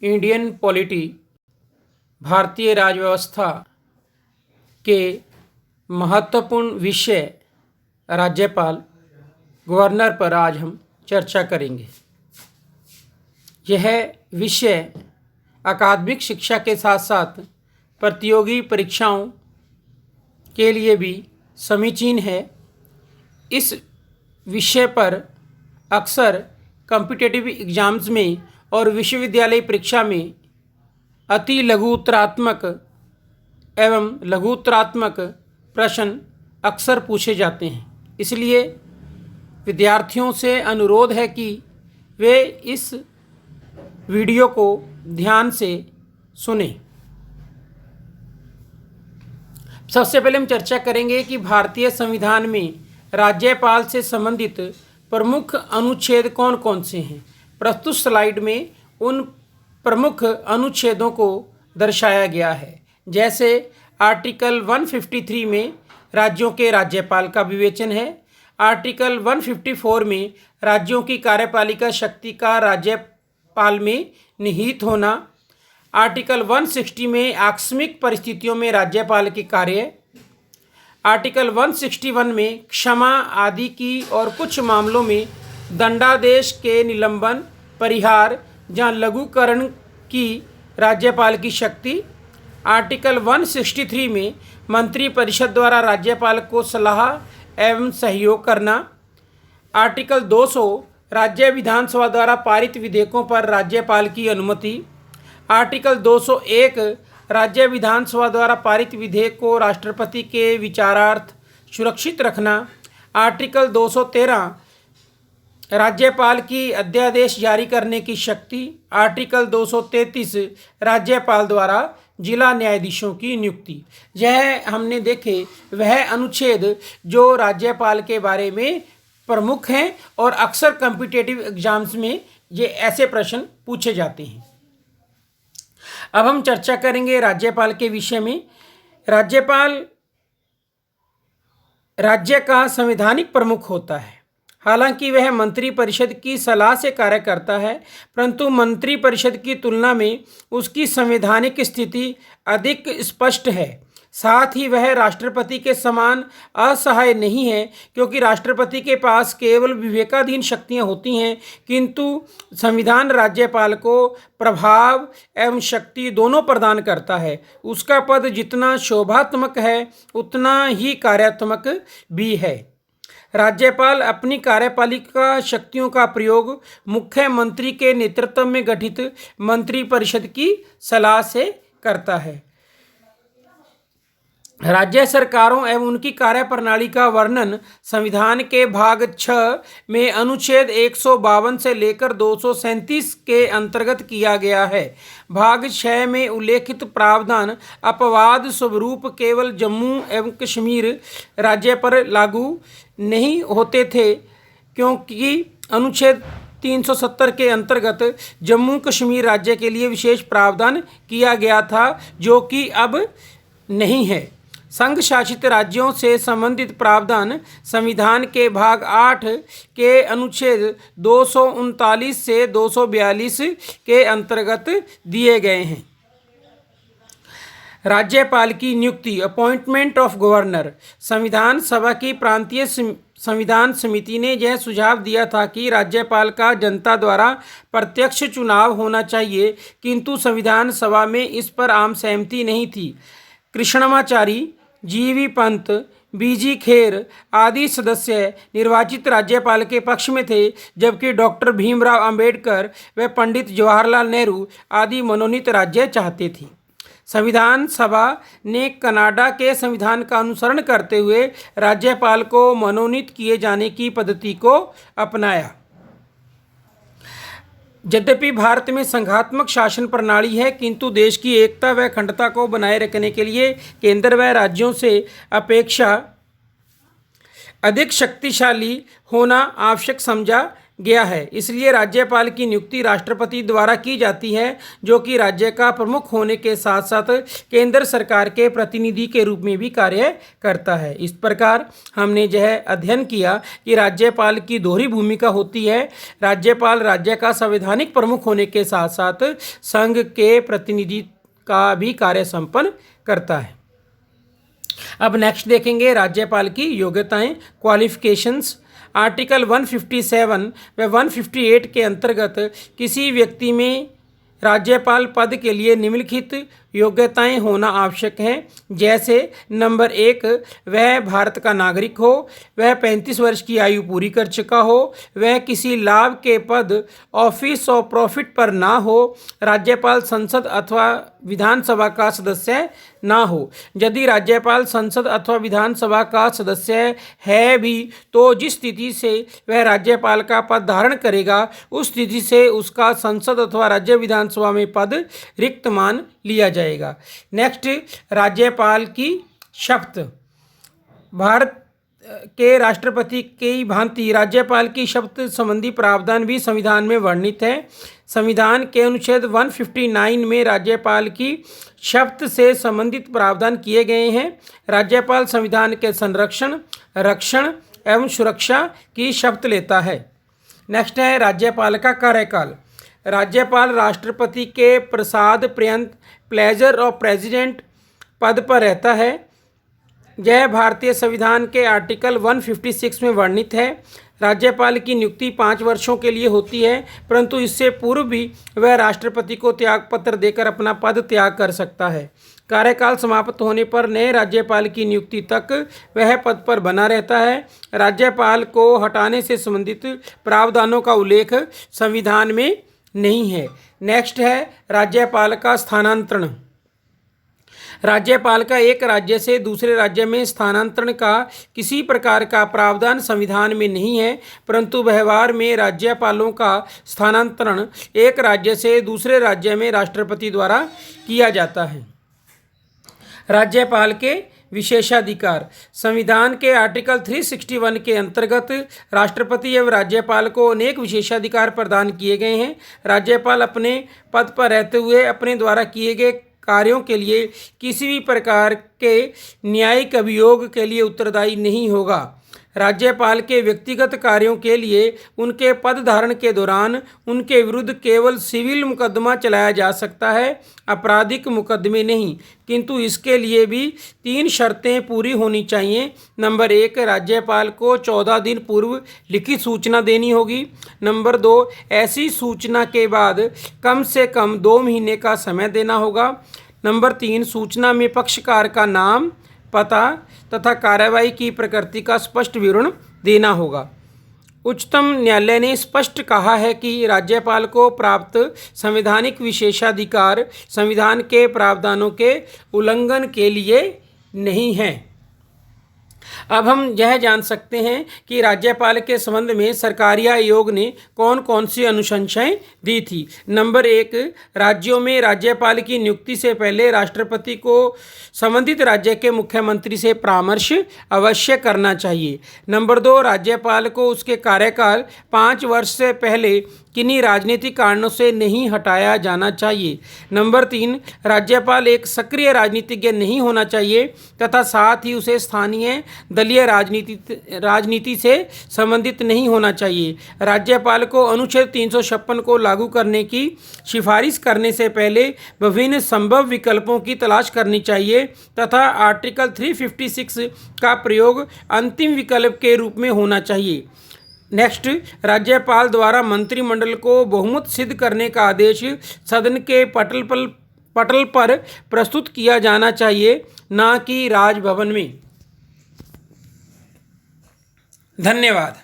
Indian polity भारतीय राजव्यवस्था के महत्वपूर्ण विषय राज्यपाल गवर्नर पर आज हम चर्चा करेंगे। यह विषय अकादमिक शिक्षा के साथ साथ प्रतियोगी परीक्षाओं के लिए भी समीचीन है। इस विषय पर अक्सर कॉम्पिटिटिव एग्जाम्स में और विश्वविद्यालय परीक्षा में अति लघुत्तरात्मक एवं लघुत्तरात्मक प्रश्न अक्सर पूछे जाते हैं। इसलिए विद्यार्थियों से अनुरोध है कि वे इस वीडियो को ध्यान से सुनें। सबसे पहले हम चर्चा करेंगे कि भारतीय संविधान में राज्यपाल से संबंधित प्रमुख अनुच्छेद कौन कौन से हैं। प्रस्तुत स्लाइड में उन प्रमुख अनुच्छेदों को दर्शाया गया है। जैसे आर्टिकल 153 में राज्यों के राज्यपाल का विवेचन है। आर्टिकल 154 में राज्यों की कार्यपालिका शक्ति का राज्यपाल में निहित होना। आर्टिकल 160 में आकस्मिक परिस्थितियों में राज्यपाल के कार्य। आर्टिकल 161 में क्षमा आदि की और कुछ मामलों में दंडादेश के निलंबन, परिहार या लघुकरण की राज्यपाल की शक्ति। आर्टिकल 163 में मंत्रिपरिषद द्वारा राज्यपाल को सलाह एवं सहयोग करना। आर्टिकल 200 राज्य विधानसभा द्वारा पारित विधेयकों पर राज्यपाल की अनुमति। आर्टिकल 201 राज्य विधानसभा द्वारा पारित विधेयक को राष्ट्रपति के विचारार्थ सुरक्षित रखना। आर्टिकल 213 राज्यपाल की अध्यादेश जारी करने की शक्ति। आर्टिकल 233 राज्यपाल द्वारा जिला न्यायाधीशों की नियुक्ति। यह हमने देखे वह अनुच्छेद जो राज्यपाल के बारे में प्रमुख हैं और अक्सर कॉम्पिटिटिव एग्जाम्स में ये ऐसे प्रश्न पूछे जाते हैं। अब हम चर्चा करेंगे राज्यपाल के विषय में। राज्यपाल राज्य का संवैधानिक प्रमुख होता है। हालांकि वह मंत्रिपरिषद की सलाह से कार्य करता है, परंतु मंत्रिपरिषद की तुलना में उसकी संवैधानिक स्थिति अधिक स्पष्ट है। साथ ही वह राष्ट्रपति के समान असहाय नहीं है, क्योंकि राष्ट्रपति के पास केवल विवेकाधीन शक्तियां होती हैं, किंतु संविधान राज्यपाल को प्रभाव एवं शक्ति दोनों प्रदान करता है। उसका पद जितना शोभात्मक है उतना ही कार्यात्मक भी है। राज्यपाल अपनी कार्यपालिका शक्तियों का प्रयोग मुख्यमंत्री के नेतृत्व में गठित मंत्रिपरिषद की सलाह से करता है। राज्य सरकारों एवं उनकी कार्यप्रणाली का वर्णन संविधान के भाग 6 में अनुच्छेद 152 से लेकर 237 के अंतर्गत किया गया है। भाग 6 में उल्लेखित प्रावधान अपवाद स्वरूप केवल जम्मू एवं कश्मीर राज्य पर लागू नहीं होते थे, क्योंकि अनुच्छेद 370 के अंतर्गत जम्मू कश्मीर राज्य के लिए विशेष प्रावधान किया गया था, जो कि अब नहीं है। संघ शासित राज्यों से संबंधित प्रावधान संविधान के भाग 8 के अनुच्छेद 239 से 242 के अंतर्गत दिए गए हैं। राज्यपाल की नियुक्ति, अपॉइंटमेंट ऑफ गवर्नर। संविधान सभा की प्रांतीय संविधान समिति ने यह सुझाव दिया था कि राज्यपाल का जनता द्वारा प्रत्यक्ष चुनाव होना चाहिए, किंतु संविधान सभा में इस पर आम सहमति नहीं थी। कृष्णमाचारी, जीवी पंत, बीजी खेर आदि सदस्य निर्वाचित राज्यपाल के पक्ष में थे, जबकि डॉक्टर भीमराव अंबेडकर व पंडित जवाहरलाल नेहरू आदि मनोनीत राज्य चाहते थे। संविधान सभा ने कनाडा के संविधान का अनुसरण करते हुए राज्यपाल को मनोनीत किए जाने की पद्धति को अपनाया। यद्यपि भारत में संघात्मक शासन प्रणाली है, किंतु देश की एकता व अखंडता को बनाए रखने के लिए केंद्र व राज्यों से अपेक्षा अधिक शक्तिशाली होना आवश्यक समझा गया है। इसलिए राज्यपाल की नियुक्ति राष्ट्रपति द्वारा की जाती है, जो कि राज्य का प्रमुख होने के साथ साथ केंद्र सरकार के प्रतिनिधि के रूप में भी कार्य करता है। इस प्रकार हमने जो है अध्ययन किया कि राज्यपाल की दोहरी भूमिका होती है। राज्यपाल राज्य का संवैधानिक प्रमुख होने के साथ साथ संघ के प्रतिनिधि का भी कार्य संपन्न करता है। अब नेक्स्ट देखेंगे राज्यपाल की योग्यताएं, क्वालिफिकेशंस। आर्टिकल 157 व 158 के अंतर्गत किसी व्यक्ति में राज्यपाल पद के लिए निम्नलिखित योग्यताएं होना आवश्यक हैं। जैसे नंबर 1, वह भारत का नागरिक हो, वह 35 वर्ष की आयु पूरी कर चुका हो, वह किसी लाभ के पद, ऑफिस और प्रॉफिट पर ना हो, राज्यपाल संसद अथवा विधानसभा का सदस्य ना हो। यदि राज्यपाल संसद अथवा विधानसभा का सदस्य है भी तो जिस स्थिति से वह राज्यपाल का पद धारण करेगा उस स्थिति से उसका संसद अथवा राज्य विधानसभा में पद रिक्त मान लिया जाएगा। नेक्स्ट, राज्यपाल की शपथ। भारत के राष्ट्रपति की भांति राज्यपाल की शपथ संबंधी प्रावधान भी संविधान में वर्णित है। संविधान के अनुच्छेद 159 में राज्यपाल की शपथ से संबंधित प्रावधान किए गए हैं। राज्यपाल संविधान के संरक्षण, रक्षण एवं सुरक्षा की शपथ लेता है। नेक्स्ट है राज्यपाल का कार्यकाल। राज्यपाल राष्ट्रपति के प्रसाद पर्यंत प्लेजर ऑफ प्रेसिडेंट पद पर रहता है। यह भारतीय संविधान के आर्टिकल 156 में वर्णित है। राज्यपाल की नियुक्ति 5 वर्षों के लिए होती है, परंतु इससे पूर्व भी वह राष्ट्रपति को त्यागपत्र देकर अपना पद त्याग कर सकता है। कार्यकाल समाप्त होने पर नए राज्यपाल की नियुक्ति तक वह पद पर बना रहता है। राज्यपाल को हटाने से संबंधित प्रावधानों का उल्लेख संविधान में नहीं है। नेक्स्ट है राज्यपाल का स्थानांतरण। राज्यपाल का एक राज्य से दूसरे राज्य में स्थानांतरण का किसी प्रकार का प्रावधान संविधान में नहीं है, परंतु व्यवहार में राज्यपालों का स्थानांतरण एक राज्य से दूसरे राज्य में राष्ट्रपति द्वारा किया जाता है। राज्यपाल के विशेषाधिकार। संविधान के आर्टिकल 361 के अंतर्गत राष्ट्रपति एवं राज्यपाल को अनेक विशेषाधिकार प्रदान किए गए हैं। राज्यपाल अपने पद पर रहते हुए अपने द्वारा किए गए कार्यों के लिए किसी भी प्रकार के न्यायिक अभियोग के लिए उत्तरदायी नहीं होगा। राज्यपाल के व्यक्तिगत कार्यों के लिए उनके पद धारण के दौरान उनके विरुद्ध केवल सिविल मुकदमा चलाया जा सकता है, आपराधिक मुकदमे नहीं, किंतु इसके लिए भी 3 शर्तें पूरी होनी चाहिए। नंबर 1, राज्यपाल को 14 दिन पूर्व लिखित सूचना देनी होगी। नंबर 2, ऐसी सूचना के बाद कम से कम 2 महीने का समय देना होगा। नंबर 3, सूचना में पक्षकार का नाम, पता तथा कार्रवाई की प्रकृति का स्पष्ट विवरण देना होगा। उच्चतम न्यायालय ने स्पष्ट कहा है कि राज्यपाल को प्राप्त संवैधानिक विशेषाधिकार संविधान के प्रावधानों के उल्लंघन के लिए नहीं है। अब हम यह जान सकते हैं कि राज्यपाल के संबंध में सरकारी आयोग ने कौन कौन सी अनुशंसाएं दी थी। नंबर 1, राज्यों में राज्यपाल की नियुक्ति से पहले राष्ट्रपति को संबंधित राज्य के मुख्यमंत्री से परामर्श अवश्य करना चाहिए। नंबर 2, राज्यपाल को उसके कार्यकाल 5 वर्ष से पहले किन्हीं राजनीतिक कारणों से नहीं हटाया जाना चाहिए। नंबर 3, राज्यपाल एक सक्रिय राजनीतिज्ञ नहीं होना चाहिए तथा साथ ही उसे स्थानीय दलीय राजनीति से संबंधित नहीं होना चाहिए। राज्यपाल को अनुच्छेद 356 को लागू करने की सिफारिश करने से पहले विभिन्न संभव विकल्पों की तलाश करनी चाहिए तथा आर्टिकल 356 का प्रयोग अंतिम विकल्प के रूप में होना चाहिए। नेक्स्ट, राज्यपाल द्वारा मंत्रिमंडल को बहुमत सिद्ध करने का आदेश सदन के पटल पर प्रस्तुत किया जाना चाहिए, ना कि राजभवन में। धन्यवाद।